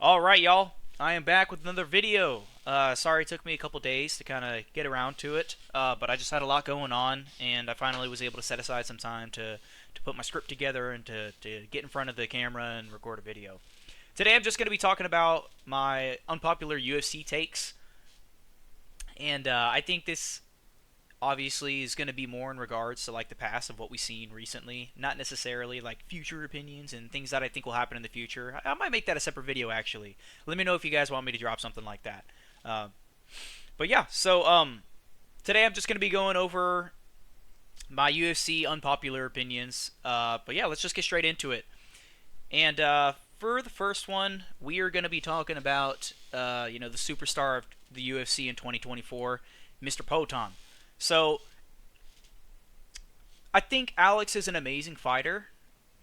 Alright, y'all. I am back with another video. Sorry it took me a couple days to kind of get around to it, but I just had a lot going on, and I finally was able to set aside some time to put my script together and to get in front of the camera and record a video. Today I'm just going to be talking about my unpopular UFC takes, and I think this obviously is going to be more in regards to like the past of what we've seen recently, not necessarily like future opinions and things that I think will happen in the future. I might make that a separate video actually. Let me know if you guys want me to drop something like that. Uh, but yeah, today I'm just going to be going over my UFC unpopular opinions. But yeah, let's just get straight into it. And for the first one, we are going to be talking about the superstar of the UFC in 2024, Mr. Poton. So I think Alex is an amazing fighter,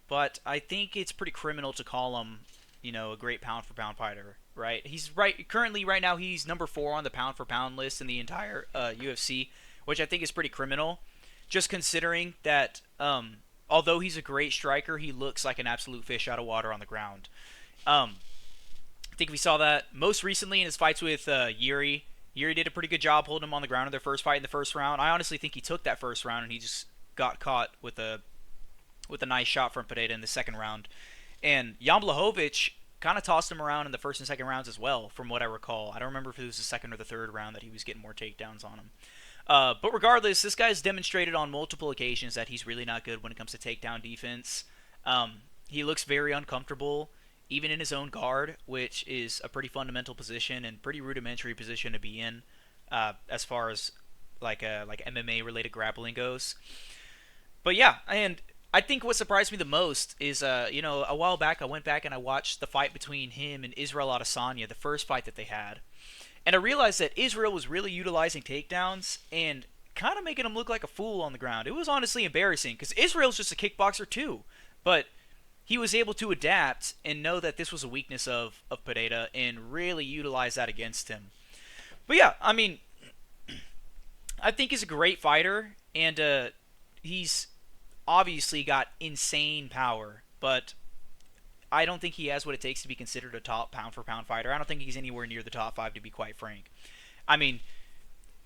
but I think it's pretty criminal to call him, a great pound for pound fighter. Right? He's currently right now he's number 4 on the pound for pound list in the entire UFC, which I think is pretty criminal. Just considering that, although he's a great striker, he looks like an absolute fish out of water on the ground. I think we saw that most recently in his fights with Yuri. Yuri did a pretty good job holding him on the ground in their first fight in the first round. I honestly think he took that first round and he just got caught with a nice shot from Pereira in the second round. And Jan Blachowicz kind of tossed him around in the first and second rounds as well, from what I recall. I don't remember if it was the second or the third round that he was getting more takedowns on him. But regardless, this guy's demonstrated on multiple occasions that he's really not good when it comes to takedown defense. He looks very uncomfortable, even in his own guard, which is a pretty fundamental position and pretty rudimentary position to be in, as far as like MMA related grappling goes. But yeah, and I think what surprised me the most is, a while back I went back and I watched the fight between him and Israel Adesanya, the first fight that they had, and I realized that Israel was really utilizing takedowns and kind of making him look like a fool on the ground. It was honestly embarrassing because Israel's just a kickboxer too, but he was able to adapt and know that this was a weakness of Pereira and really utilize that against him. But yeah, I mean, I think he's a great fighter, and he's obviously got insane power, but I don't think he has what it takes to be considered a top pound for pound fighter. I don't think he's anywhere near the top 5, to be quite frank. I mean,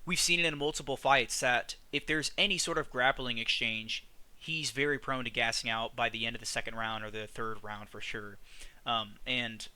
we've seen it in multiple fights that if there's any sort of grappling exchange, he's very prone to gassing out by the end of the second round or the third round for sure. And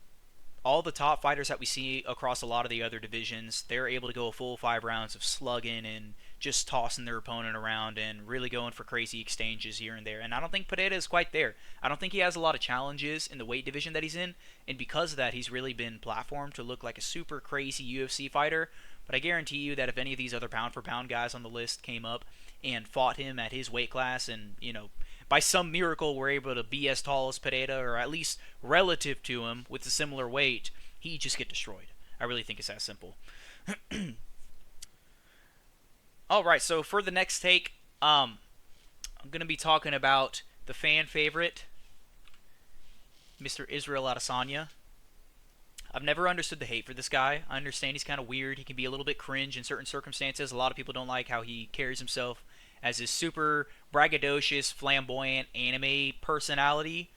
all the top fighters that we see across a lot of the other divisions, they're able to go a full 5 rounds of slugging and just tossing their opponent around and really going for crazy exchanges here and there. And I don't think Pereira is quite there. I don't think he has a lot of challenges in the weight division that he's in, and because of that, he's really been platformed to look like a super crazy UFC fighter. But I guarantee you that if any of these other pound for pound guys on the list came up and fought him at his weight class and, by some miracle were able to be as tall as Pereira or at least relative to him with a similar weight, he'd just get destroyed. I really think it's that simple. Alright, so for the next take, I'm going to be talking about the fan favorite, Mr. Israel Adesanya. I've never understood the hate for this guy. I understand he's kind of weird. He can be a little bit cringe in certain circumstances. A lot of people don't like how he carries himself as his super braggadocious, flamboyant anime personality.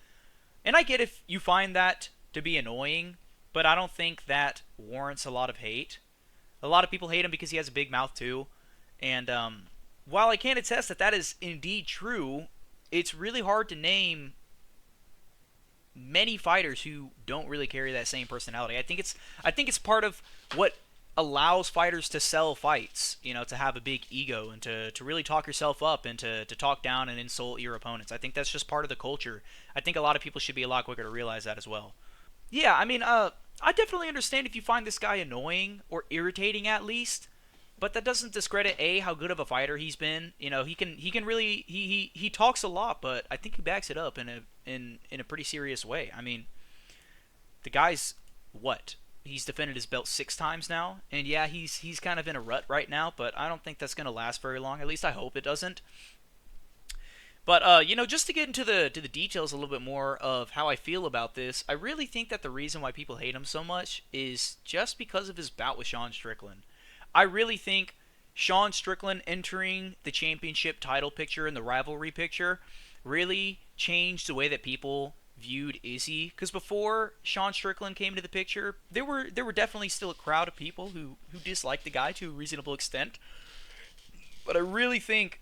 And I get if you find that to be annoying, but I don't think that warrants a lot of hate. A lot of people hate him because he has a big mouth too. And while I can attest that that is indeed true, it's really hard to name many fighters who don't really carry that same personality. I think it's part of what allows fighters to sell fights, to have a big ego and to really talk yourself up and to talk down and insult your opponents. I think that's just part of the culture. I think a lot of people should be a lot quicker to realize that as well. Yeah, I mean, I definitely understand if you find this guy annoying or irritating at least, but that doesn't discredit how good of a fighter he's been. He can really he talks a lot, but I think he backs it up in a pretty serious way. I mean, the guy's what? He's defended his belt 6 times now, and yeah, he's kind of in a rut right now, but I don't think that's gonna last very long. At least I hope it doesn't. But just to get into the details a little bit more of how I feel about this, I really think that the reason why people hate him so much is just because of his bout with Sean Strickland. I really think Sean Strickland entering the championship title picture and the rivalry picture really changed the way that people viewed Izzy, because before Sean Strickland came into the picture, there were definitely still a crowd of people who disliked the guy to a reasonable extent. But I really think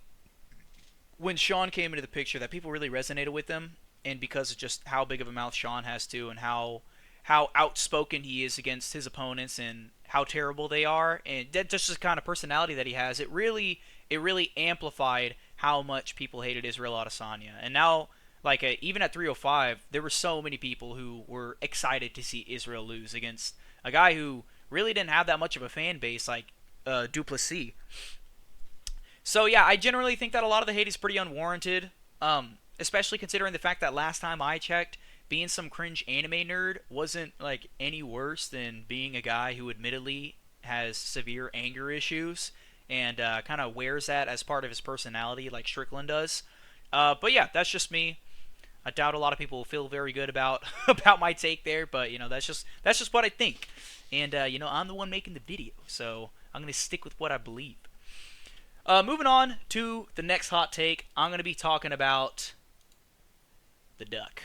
when Sean came into the picture that people really resonated with him, and because of just how big of a mouth Sean has to, and how outspoken he is against his opponents, and how terrible they are, and that just the kind of personality that he has, it really amplified how much people hated Israel Adesanya. And now, like even at 305, there were so many people who were excited to see Israel lose against a guy who really didn't have that much of a fan base like Duplessis. So yeah, I generally think that a lot of the hate is pretty unwarranted, especially considering the fact that last time I checked, being some cringe anime nerd wasn't like any worse than being a guy who admittedly has severe anger issues and kind of wears that as part of his personality, like Strickland does. But yeah, that's just me. I doubt a lot of people will feel very good about about my take there, but that's just what I think, and I'm the one making the video, so I'm gonna stick with what I believe. Moving on to the next hot take, I'm gonna be talking about the duck.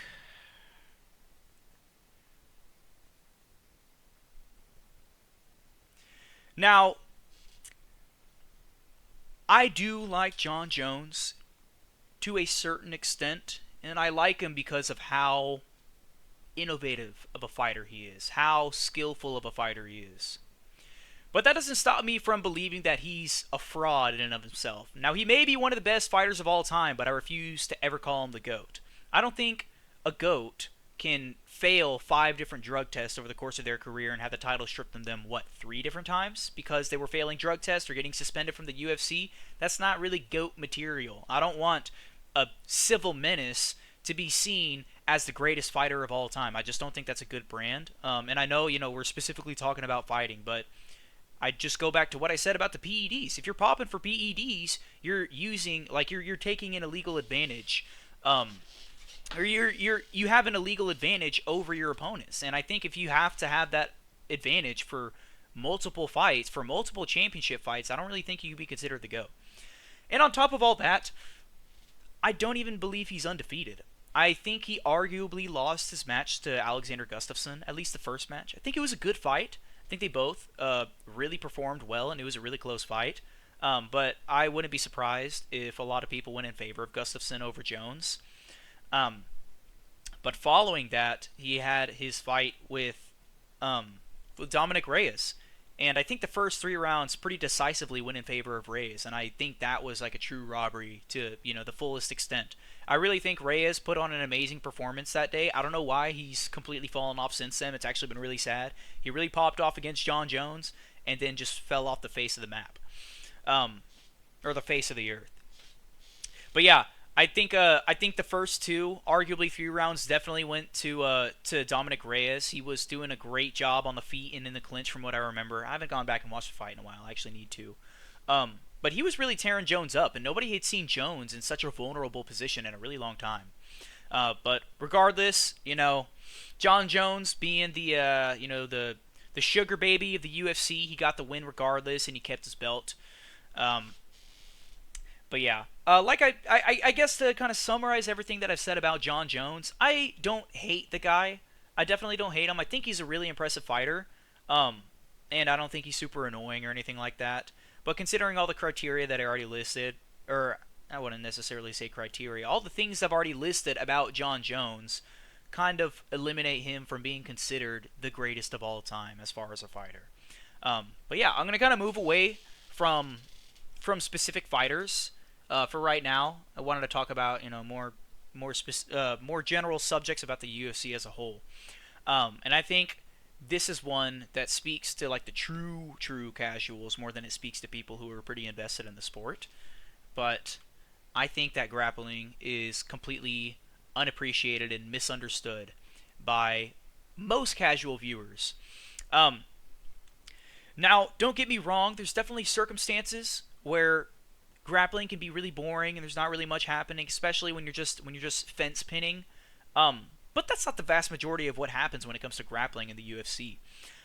Now, I do like John Jones to a certain extent, and I like him because of how innovative of a fighter he is, how skillful of a fighter he is. But that doesn't stop me from believing that he's a fraud in and of himself. Now, he may be one of the best fighters of all time, but I refuse to ever call him the GOAT. I don't think a GOAT can fail 5 different drug tests over the course of their career and have the title stripped from them, 3 different times? Because they were failing drug tests or getting suspended from the UFC? That's not really GOAT material. I don't want a civil menace to be seen as the greatest fighter of all time. I just don't think that's a good brand. And I know, we're specifically talking about fighting, but I just go back to what I said about the PEDs. If you're popping for PEDs, you're using you're taking an illegal advantage, or you have an illegal advantage over your opponents. And I think if you have to have that advantage for multiple fights, for multiple championship fights, I don't really think you can be considered the GOAT. And on top of all that, I don't even believe he's undefeated. I think he arguably lost his match to Alexander Gustafsson, at least the first match. I think it was a good fight. I think they both really performed well, and it was a really close fight. But I wouldn't be surprised if a lot of people went in favor of Gustafsson over Jones. But following that, he had his fight with Dominic Reyes. And I think the first 3 rounds pretty decisively went in favor of Reyes. And I think that was like a true robbery to, the fullest extent. I really think Reyes put on an amazing performance that day. I don't know why he's completely fallen off since then. It's actually been really sad. He really popped off against John Jones and then just fell off the face of the map. Or the face of the earth. But yeah, I think the first 2, arguably 3 rounds, definitely went to Dominic Reyes. He was doing a great job on the feet and in the clinch, from what I remember. I haven't gone back and watched the fight in a while. I actually need to. But he was really tearing Jones up, and nobody had seen Jones in such a vulnerable position in a really long time. But regardless, John Jones being the sugar baby of the UFC, he got the win regardless, and he kept his belt. But yeah, I guess to kind of summarize everything that I've said about John Jones, I don't hate the guy. I definitely don't hate him. I think he's a really impressive fighter, and I don't think he's super annoying or anything like that. But considering all the criteria that I already listed, or I wouldn't necessarily say criteria, all the things I've already listed about John Jones kind of eliminate him from being considered the greatest of all time as far as a fighter. But yeah, I'm going to kind of move away from specific fighters for right now. I wanted to talk about more general subjects about the UFC as a whole, and I think this is one that speaks to like the true casuals more than it speaks to people who are pretty invested in the sport. But I think that grappling is completely unappreciated and misunderstood by most casual viewers. Now, don't get me wrong, there's definitely circumstances where grappling can be really boring and there's not really much happening, especially when you're just fence pinning. But that's not the vast majority of what happens when it comes to grappling in the UFC.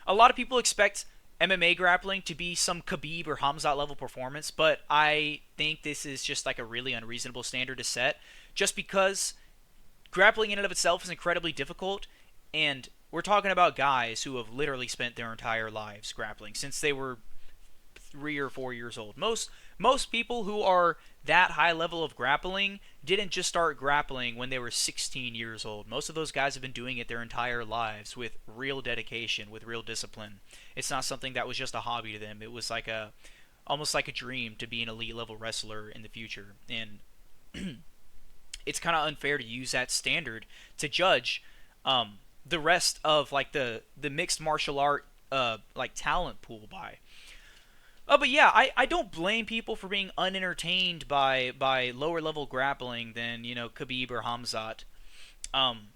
A lot of people expect MMA grappling to be some Khabib or Khamzat level performance, but I think this is just like a really unreasonable standard to set, just because grappling in and of itself is incredibly difficult, and we're talking about guys who have literally spent their entire lives grappling since they were 3 or 4 years old. Most people who are that high level of grappling didn't just start grappling when they were 16 years old. Most of those guys have been doing it their entire lives with real dedication, with real discipline. It's not something that was just a hobby to them. It was like a almost like a dream to be an elite level wrestler in the future. And it's kind of unfair to use that standard to judge the rest of like the mixed martial art like talent pool by. But yeah, I don't blame people for being unentertained by lower level grappling than Khabib or Hamzat. Um,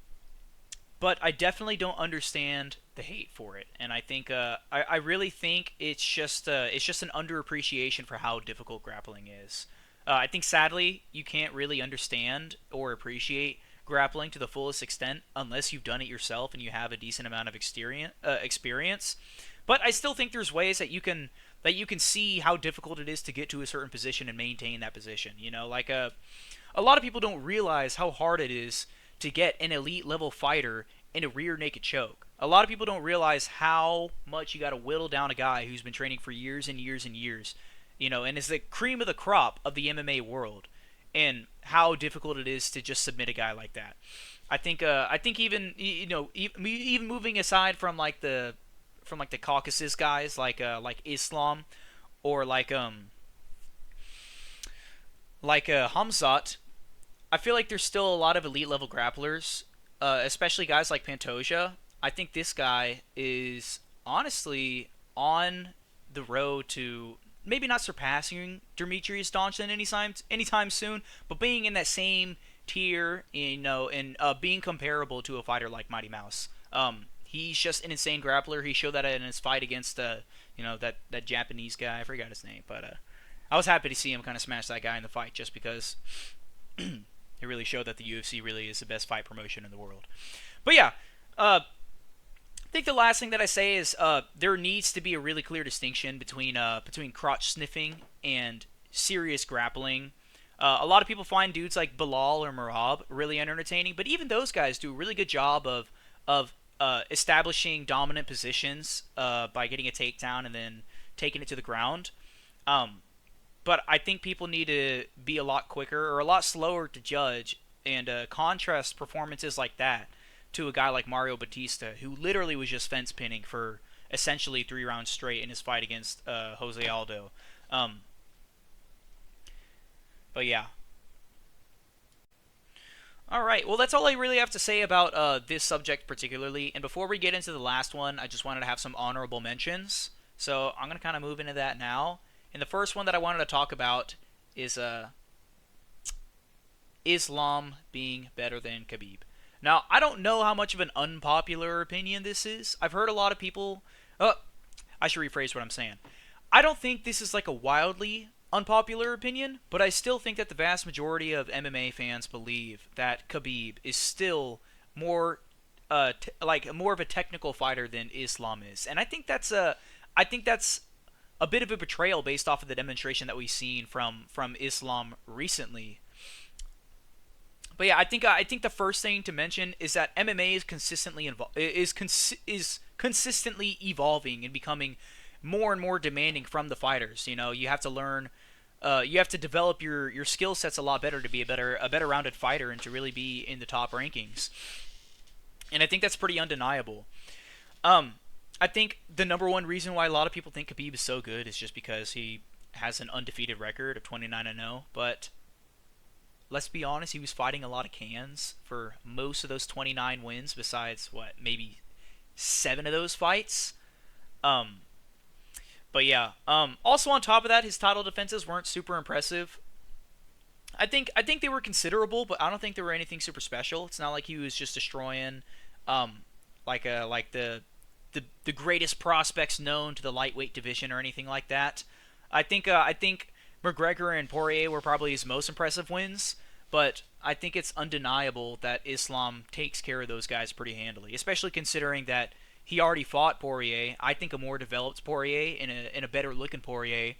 but I definitely don't understand the hate for it, and I think I really think it's just an underappreciation for how difficult grappling is. I think sadly you can't really understand or appreciate grappling to the fullest extent unless you've done it yourself and you have a decent amount of experience. But I still think there's ways that you can see how difficult it is to get to a certain position and maintain that position. Like a lot of people don't realize how hard it is to get an elite level fighter in a rear naked choke. A lot of people don't realize how much you got to whittle down a guy who's been training for years and years and years, and is the cream of the crop of the MMA world, and how difficult it is to just submit a guy like that. I think even even moving aside from like the Caucasus guys like Islam or like Hamzat, I feel like there's still a lot of elite level grapplers, especially guys like Pantoja. I think this guy is honestly on the road to maybe not surpassing Demetrius Johnson anytime soon, but being in that same tier, and being comparable to a fighter like Mighty Mouse. He's just an insane grappler. He showed that in his fight against that Japanese guy. I forgot his name, but I was happy to see him kind of smash that guy in the fight, just because it really showed that the UFC really is the best fight promotion in the world. But yeah, I think the last thing that I say is there needs to be a really clear distinction between crotch sniffing and serious grappling. A lot of people find dudes like Bilal or Merab really entertaining, but even those guys do a really good job of establishing dominant positions by getting a takedown and then taking it to the ground. But I think people need to be a lot quicker or a lot slower to judge and contrast performances like that to a guy like Mario Batista, who literally was just fence pinning for essentially 3 rounds straight in his fight against Jose Aldo. But yeah. Alright, well that's all I really have to say about this subject particularly, and before we get into the last one, I just wanted to have some honorable mentions, so I'm going to kind of move into that now. And the first one that I wanted to talk about is Islam being better than Khabib. Now, I don't know how much of an unpopular opinion this is. I've heard a lot of people... I should rephrase what I'm saying. I don't think this is like a wildly unpopular opinion, but I still think that the vast majority of MMA fans believe that Khabib is still more more of a technical fighter than Islam is, and I think that's a bit of a betrayal based off of the demonstration that we've seen from Islam recently. But yeah, I think the first thing to mention is that MMA is consistently evolving and becoming more and more demanding from the fighters. You have to learn, you have to develop your skill sets a lot better to be a better rounded fighter and to really be in the top rankings. And I think that's pretty undeniable. I think the number one reason why a lot of people think Khabib is so good is just because he has an undefeated record of 29-0, but let's be honest, he was fighting a lot of cans for most of those 29 wins, besides maybe 7 of those fights. But yeah, also on top of that, his title defenses weren't super impressive. I think they were considerable, but I don't think they were anything super special. It's not like he was just destroying like the greatest prospects known to the lightweight division or anything like that. I think McGregor and Poirier were probably his most impressive wins, but I think it's undeniable that Islam takes care of those guys pretty handily, especially considering that he already fought Poirier. I think a more developed Poirier and a better looking Poirier,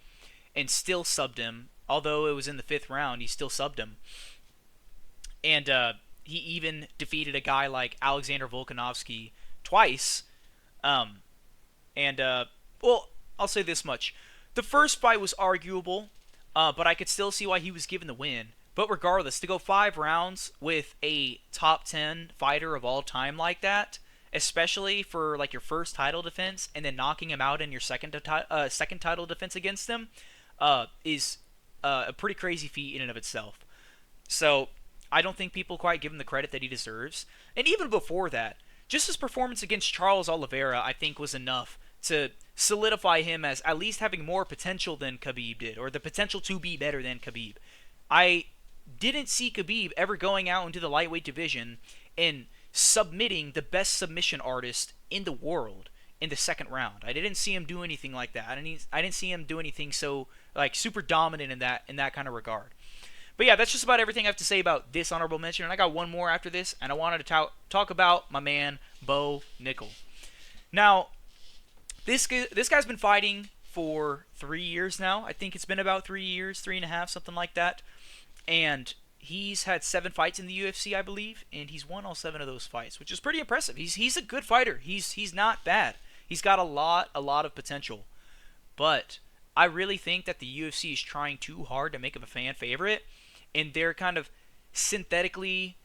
and still subbed him. Although it was in the 5th round, he still subbed him. And he even defeated a guy like Alexander Volkanovski twice. Um, and well, I'll say this much: the first fight was arguable, but I could still see why he was given the win. But regardless, to go 5 rounds with a top 10 fighter of all time like that, especially for like your first title defense, and then knocking him out in your second title defense against him, is a pretty crazy feat in and of itself. So I don't think people quite give him the credit that he deserves. And even before that, just his performance against Charles Oliveira, I think, was enough to solidify him as at least having more potential than Khabib did, or the potential to be better than Khabib. I didn't see Khabib ever going out into the lightweight division and submitting the best submission artist in the world in the second round. I didn't see him do anything like that. I didn't see him do anything so like super dominant in that kind of regard. But yeah, that's just about everything I have to say about this honorable mention. And I got one more after this, and I wanted to talk about my man Bo Nickel. Now, this guy's been fighting for 3 years now. I think it's been about 3 years, 3.5, something like that. And he's had 7 fights in the UFC, I believe, and he's won all 7 of those fights, which is pretty impressive. He's a good fighter. He's not bad. He's got a lot of potential. But I really think that the UFC is trying too hard to make him a fan favorite, and they're kind of synthetically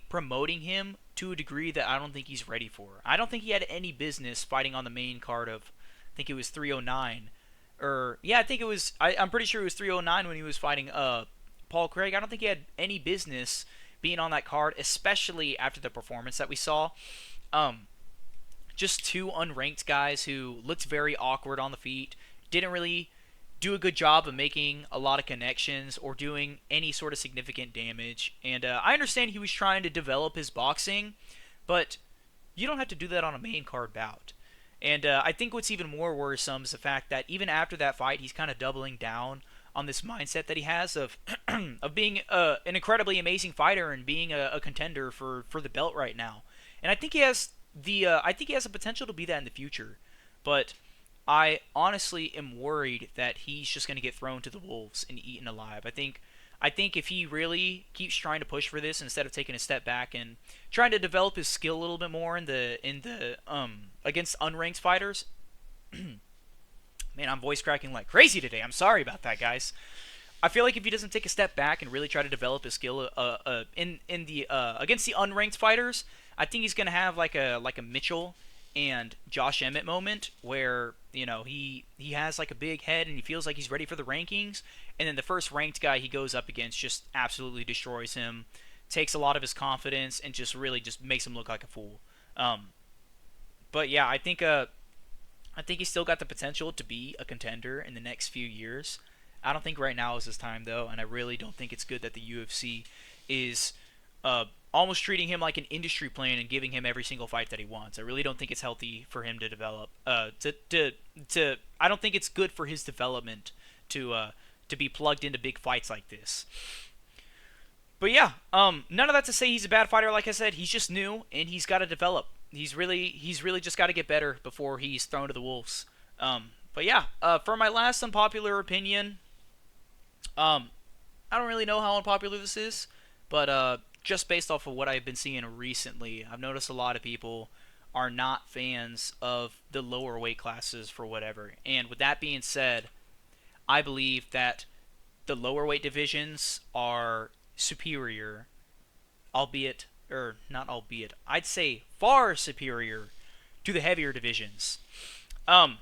promoting him to a degree that I don't think he's ready for. I don't think he had any business fighting on the main card of, I think it was 309, or yeah, I think it was. I'm pretty sure it was 309 when he was fighting Paul Craig. I don't think he had any business being on that card, especially after the performance that we saw. Just 2 unranked guys who looked very awkward on the feet, didn't really do a good job of making a lot of connections or doing any sort of significant damage. And I understand he was trying to develop his boxing, but you don't have to do that on a main card bout. And I think what's even more worrisome is the fact that even after that fight, he's kind of doubling down on this mindset that he has of of being an incredibly amazing fighter and being a contender for the belt right now. And I think he has the potential to be that in the future. But I honestly am worried that he's just going to get thrown to the wolves and eaten alive. I think if he really keeps trying to push for this instead of taking a step back and trying to develop his skill a little bit more in the against unranked fighters. Man, I'm voice cracking like crazy today. I'm sorry about that, guys. I feel like if he doesn't take a step back and really try to develop his skill in the against the unranked fighters, I think he's gonna have like a Mitchell and Josh Emmett moment where he has like a big head and he feels like he's ready for the rankings, and then the first ranked guy he goes up against just absolutely destroys him, takes a lot of his confidence, and just really just makes him look like a fool. But yeah, I think he's still got the potential to be a contender in the next few years. I don't think right now is his time though, and I really don't think it's good that the UFC is almost treating him like an industry plan and giving him every single fight that he wants. I really don't think it's healthy for him to develop. I don't think it's good for his development to be plugged into big fights like this. But yeah, none of that to say he's a bad fighter. Like I said, he's just new and he's got to develop. He's really just got to get better before he's thrown to the wolves. But yeah, for my last unpopular opinion, I don't really know how unpopular this is, but just based off of what I've been seeing recently, I've noticed a lot of people are not fans of the lower weight classes for whatever. And with that being said, I believe that the lower weight divisions are superior, I'd say far superior to the heavier divisions. I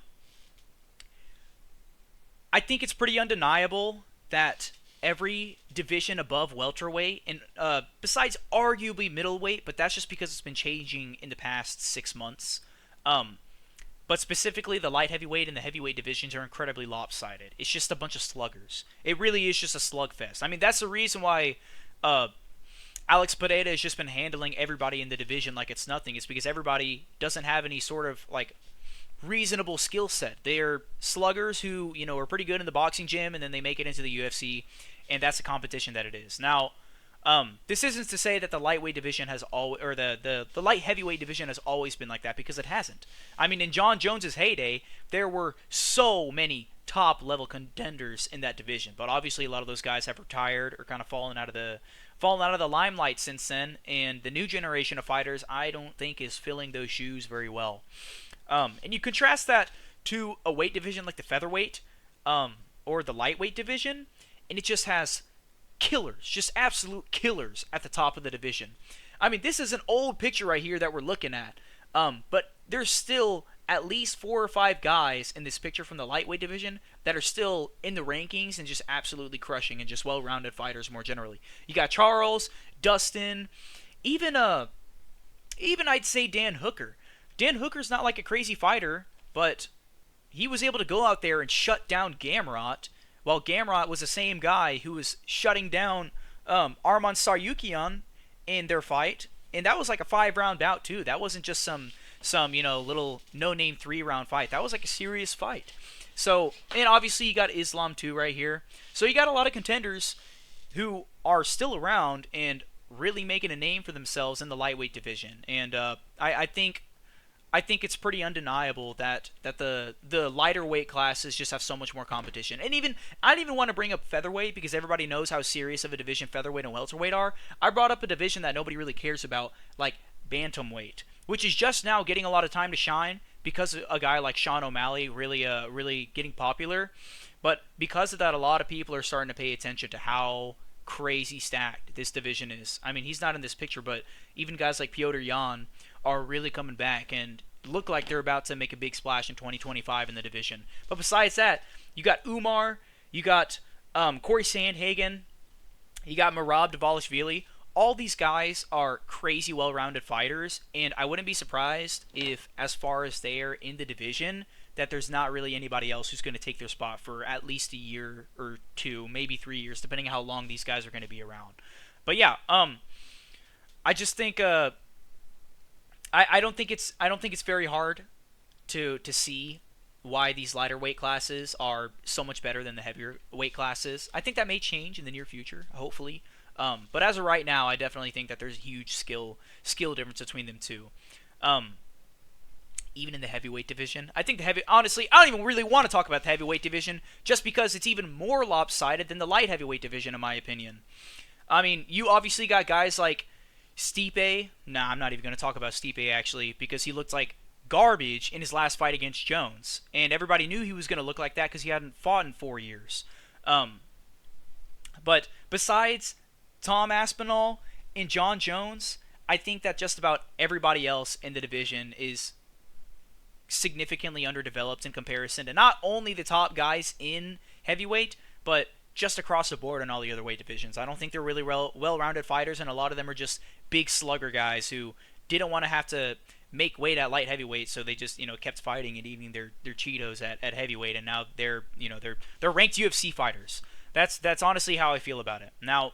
think it's pretty undeniable that every division above welterweight, and besides arguably middleweight, but that's just because it's been changing in the past 6 months. But specifically, the light heavyweight and the heavyweight divisions are incredibly lopsided. It's just a bunch of sluggers. It really is just a slugfest. I mean, that's the reason why Alex Pereira has just been handling everybody in the division like it's nothing. It's because everybody doesn't have any sort of like reasonable skill set. They're sluggers who are pretty good in the boxing gym, and then they make it into the UFC, and that's the competition that it is. Now, this isn't to say that the lightweight division has the light heavyweight division has always been like that, because it hasn't. I mean, in John Jones's heyday, there were so many top level contenders in that division, but obviously a lot of those guys have retired or kind of fallen out of the fallen out of the limelight since then, and the new generation of fighters I don't think is filling those shoes very well. And you contrast that to a weight division like the featherweight or the lightweight division, and it just has killers, just absolute killers at the top of the division. I mean, this is an old picture right here that we're looking at, but there's still at least 4 or 5 guys in this picture from the lightweight division that are still in the rankings and just absolutely crushing and just well-rounded fighters more generally. You got Charles, Dustin, even I'd say Dan Hooker. Dan Hooker's not like a crazy fighter, but he was able to go out there and shut down Gamrot, while Gamrot was the same guy who was shutting down Arman Saryukian in their fight, and that was like a 5-round bout too. That wasn't just some little no-name 3-round fight. That was like a serious fight. So, and obviously you got Islam too right here. So you got a lot of contenders who are still around and really making a name for themselves in the lightweight division. And I think it's pretty undeniable that the lighter weight classes just have so much more competition. And I don't even want to bring up featherweight because everybody knows how serious of a division featherweight and welterweight are. I brought up a division that nobody really cares about, like bantamweight, which is just now getting a lot of time to shine because a guy like Sean O'Malley really getting popular. But because of that, a lot of people are starting to pay attention to how crazy stacked this division is. I mean, he's not in this picture, but even guys like Piotr Jan are really coming back and look like they're about to make a big splash in 2025 in the division. But besides that, you got Umar, you got Corey Sandhagen, you got Merab Dvalishvili. All these guys are crazy well-rounded fighters, and I wouldn't be surprised if, as far as they are in the division, that there's not really anybody else who's going to take their spot for at least a year or 2, maybe 3 years, depending on how long these guys are going to be around. But yeah, I just think I don't think it's very hard to see why these lighter weight classes are so much better than the heavier weight classes. I think that may change in the near future, hopefully. But as of right now, I definitely think that there's a huge skill difference between them two. Even in the heavyweight division, I think honestly, I don't even really want to talk about the heavyweight division just because it's even more lopsided than the light heavyweight division, in my opinion. I mean, you obviously got guys like Stipe. Nah, I'm not even going to talk about Stipe actually because he looked like garbage in his last fight against Jones, and everybody knew he was going to look like that because he hadn't fought in 4 years. But besides Tom Aspinall and John Jones, I think that just about everybody else in the division is significantly underdeveloped in comparison to not only the top guys in heavyweight, but just across the board in all the other weight divisions. I don't think they're really well-rounded fighters, and a lot of them are just big slugger guys who didn't want to have to make weight at light heavyweight, so they just kept fighting and eating their Cheetos at heavyweight, and now they're ranked UFC fighters. That's honestly how I feel about it. Now,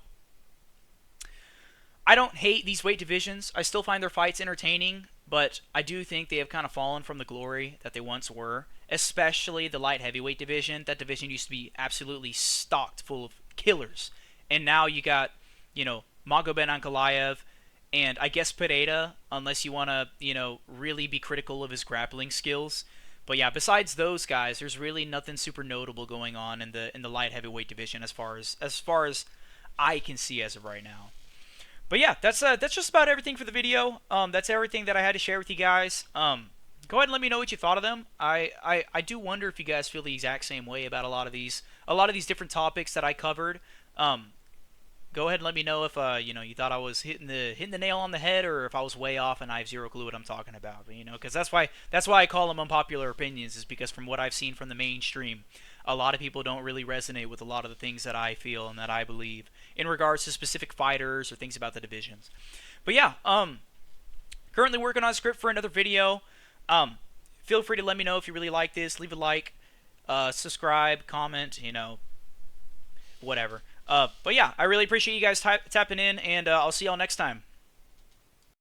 I don't hate these weight divisions. I still find their fights entertaining, but I do think they have kind of fallen from the glory that they once were, especially the light heavyweight division. That division used to be absolutely stocked full of killers. And now you got, Magomed Ankalaev and I guess Pereira, unless you want to, really be critical of his grappling skills. But yeah, besides those guys, there's really nothing super notable going on in the light heavyweight division as far as I can see as of right now. But yeah, that's just about everything for the video. That's everything that I had to share with you guys. Go ahead and let me know what you thought of them. I do wonder if you guys feel the exact same way about a lot of these different topics that I covered. Go ahead and let me know if you thought I was hitting the nail on the head, or if I was way off and I have zero clue what I'm talking about. But, because that's why I call them unpopular opinions, is because from what I've seen from the mainstream, a lot of people don't really resonate with a lot of the things that I feel and that I believe in regards to specific fighters or things about the divisions. But yeah, currently working on a script for another video. Feel free to let me know if you really like this. Leave a like, subscribe, comment, whatever. But yeah, I really appreciate you guys tapping in, and I'll see y'all next time.